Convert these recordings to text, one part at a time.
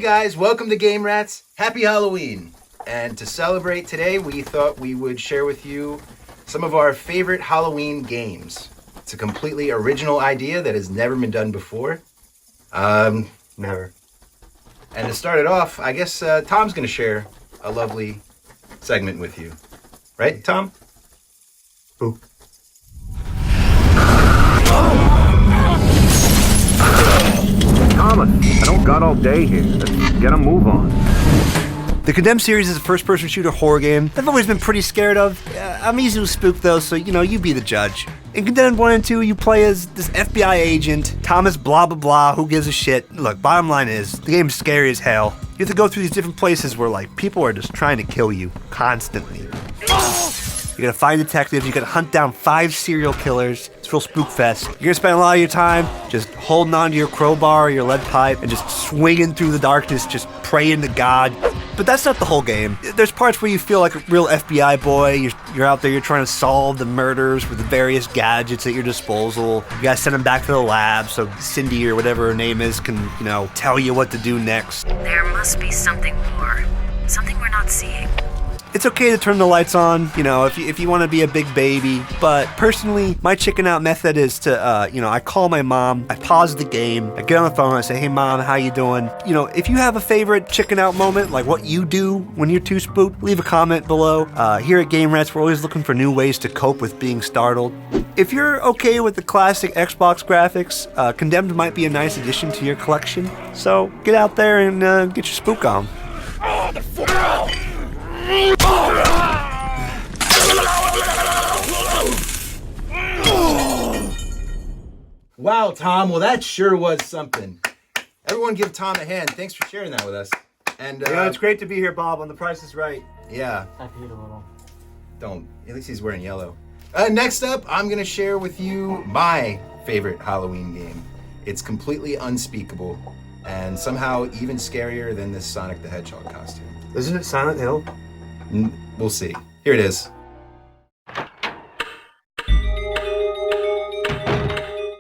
guys, welcome to Game Rats. Happy Halloween. And to celebrate today, we thought we would share with you some of our favorite Halloween games. It's a completely original idea that has never been done before. Never. And to start it off, I guess Tom's going to share a lovely segment with you. Right, Tom? Ooh. Thomas, I don't got all day here. Let's get a move on. The Condemned series is a first-person shooter horror game I've always been pretty scared of. I'm easily spooked though, so you be the judge. In Condemned 1 and 2, you play as this FBI agent, Thomas blah blah blah, who gives a shit. Look, bottom line is, the game's scary as hell. You have to go through these different places where people are just trying to kill you, constantly. You gotta find detectives, you gotta hunt down 5 serial killers. It's real spook fest. You're gonna spend a lot of your time just holding onto your crowbar or your lead pipe and just swinging through the darkness, just praying to God. But that's not the whole game. There's parts where you feel like a real FBI boy. You're out there, you're trying to solve the murders with the various gadgets at your disposal. You gotta send them back to the lab so Cindy or whatever her name is can, tell you what to do next. There must be something more. Something we're not seeing. It's okay to turn the lights on, if you want to be a big baby. But personally, my chicken out method is to, I call my mom, I pause the game, I get on the phone, I say, hey mom, how you doing? If you have a favorite chicken out moment, like what you do when you're too spooked, leave a comment below. Here at Game Rats, we're always looking for new ways to cope with being startled. If you're okay with the classic Xbox graphics, Condemned might be a nice addition to your collection. So get out there and get your spook on. Wow, Tom. Well, that sure was something. Everyone give Tom a hand. Thanks for sharing that with us. And it's great to be here, Bob, on The Price is Right. Yeah. I paid a little. Don't. At least he's wearing yellow. Next up, I'm going to share with you my favorite Halloween game. It's completely unspeakable and somehow even scarier than this Sonic the Hedgehog costume. Isn't it Silent Hill? We'll see. Here it is.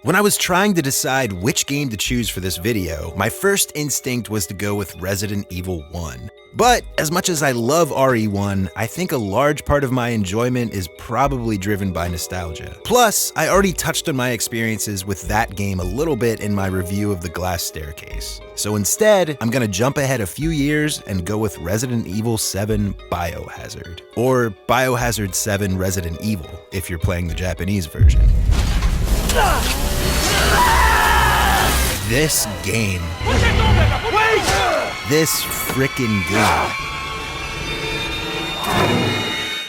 When I was trying to decide which game to choose for this video, my first instinct was to go with Resident Evil 1. But as much as I love RE1, I think a large part of my enjoyment is probably driven by nostalgia. Plus, I already touched on my experiences with that game a little bit in my review of The Glass Staircase. So instead, I'm gonna jump ahead a few years and go with Resident Evil 7 BIOHAZARD. Or BIOHAZARD 7 Resident Evil, if you're playing the Japanese version. This game. This frickin' game.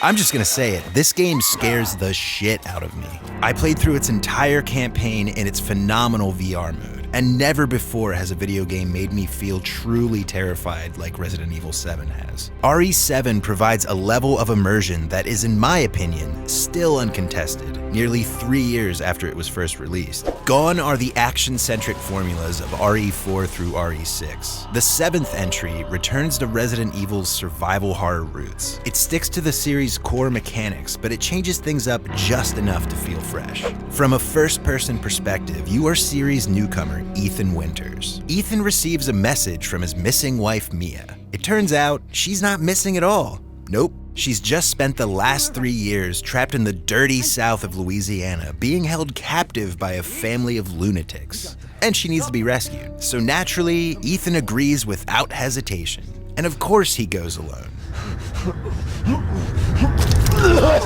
I'm just gonna say it, this game scares the shit out of me. I played through its entire campaign in its phenomenal VR mode, and never before has a video game made me feel truly terrified like Resident Evil 7 has. RE7 provides a level of immersion that is, in my opinion, still uncontested, nearly 3 years after it was first released. Gone are the action-centric formulas of RE4 through RE6. The 7th entry returns to Resident Evil's survival horror roots. It sticks to the series' core mechanics, but it changes things up just enough to feel fresh. From a first-person perspective, you are series newcomer Ethan Winters. Ethan receives a message from his missing wife Mia. It turns out she's not missing at all. Nope. She's just spent the last 3 years trapped in the dirty south of Louisiana, being held captive by a family of lunatics. And she needs to be rescued. So naturally, Ethan agrees without hesitation. And of course he goes alone.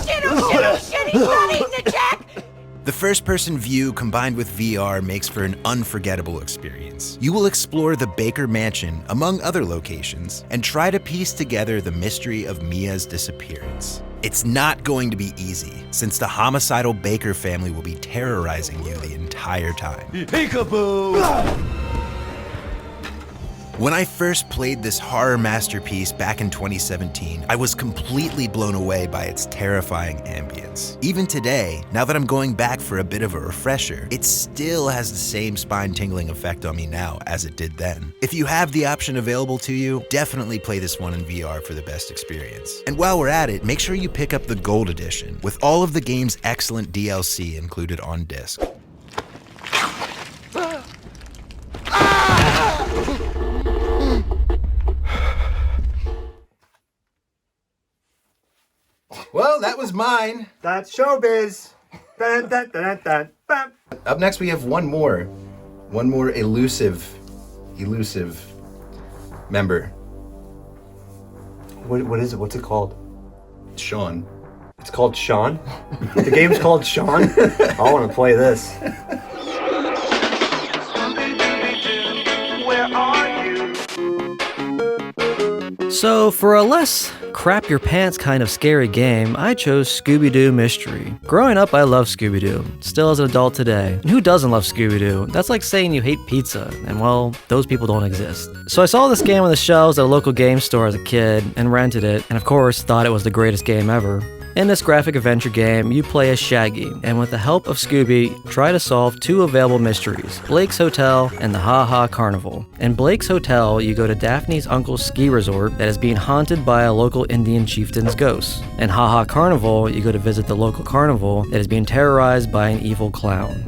Shit, he's not eating the jack! The first-person view combined with VR makes for an unforgettable experience. You will explore the Baker Mansion, among other locations, and try to piece together the mystery of Mia's disappearance. It's not going to be easy, since the homicidal Baker family will be terrorizing you the entire time. Peekaboo! When I first played this horror masterpiece back in 2017, I was completely blown away by its terrifying ambience. Even today, now that I'm going back for a bit of a refresher, it still has the same spine-tingling effect on me now as it did then. If you have the option available to you, definitely play this one in VR for the best experience. And while we're at it, make sure you pick up the Gold Edition, with all of the game's excellent DLC included on disc. that was mine. That's showbiz. Dun, dun, dun, dun, dun, bam. Up next, we have one more elusive member. What is it? What's it called? Sean. It's called Sean? The game's called Sean? I want to play this. So, for a less crap your pants kind of scary game, I chose Scooby-Doo Mystery. Growing up, I loved Scooby-Doo, still as an adult today. And who doesn't love Scooby-Doo? That's like saying you hate pizza, and well, those people don't exist. So I saw this game on the shelves at a local game store as a kid, and rented it, and of course, thought it was the greatest game ever. In this graphic adventure game, you play as Shaggy, and with the help of Scooby, try to solve two available mysteries, Blake's Hotel and the Ha Ha Carnival. In Blake's Hotel, you go to Daphne's uncle's ski resort that is being haunted by a local Indian chieftain's ghost. In Ha Ha Carnival, you go to visit the local carnival that is being terrorized by an evil clown.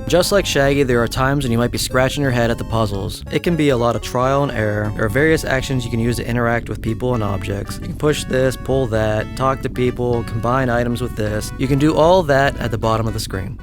Just like Shaggy, there are times when you might be scratching your head at the puzzles. It can be a lot of trial and error. There are various actions you can use to interact with people and objects. You can push this, pull that, talk to people, combine items with this. You can do all that at the bottom of the screen.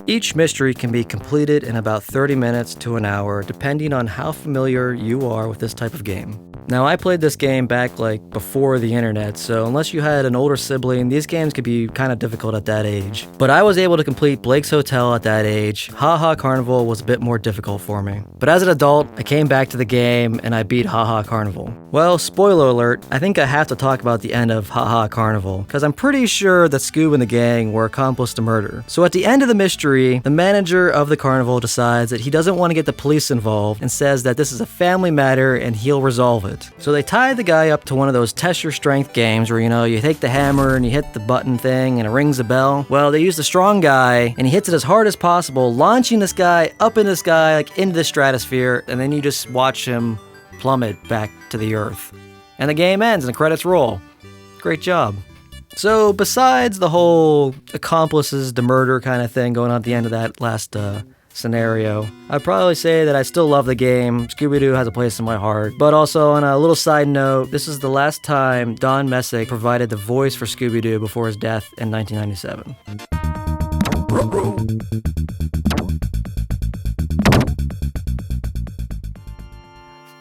Each mystery can be completed in about 30 minutes to an hour, depending on how familiar you are with this type of game. Now, I played this game back before the internet, so unless you had an older sibling, these games could be kind of difficult at that age. But I was able to complete Blake's Hotel at that age. Ha Ha Carnival was a bit more difficult for me. But as an adult, I came back to the game and I beat Ha Ha Carnival. Well, spoiler alert, I think I have to talk about the end of Ha Ha Carnival, because I'm pretty sure that Scoob and the gang were accomplice to murder. So at the end of the mystery, the manager of the carnival decides that he doesn't want to get the police involved and says that this is a family matter and he'll resolve it. So they tied the guy up to one of those test your strength games where, you take the hammer and you hit the button thing and it rings a bell. Well, they used the strong guy and he hits it as hard as possible, launching this guy up in the sky, into the stratosphere, and then you just watch him plummet back to the earth. And the game ends and the credits roll. Great job. So besides the whole accomplices to murder kind of thing going on at the end of that last scenario, I'd probably say that I still love the game. Scooby-Doo has a place in my heart. But also, on a little side note, this is the last time Don Messick provided the voice for Scooby-Doo before his death in 1997.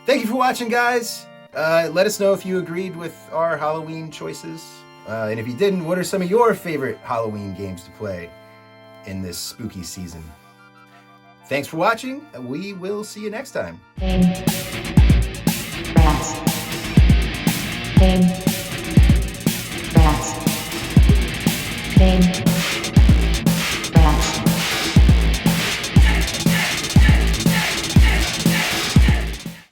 Thank you for watching, guys. Let us know if you agreed with our Halloween choices. And if you didn't, what are some of your favorite Halloween games to play in this spooky season? Thanks for watching. We will see you next time. Rats. Rats.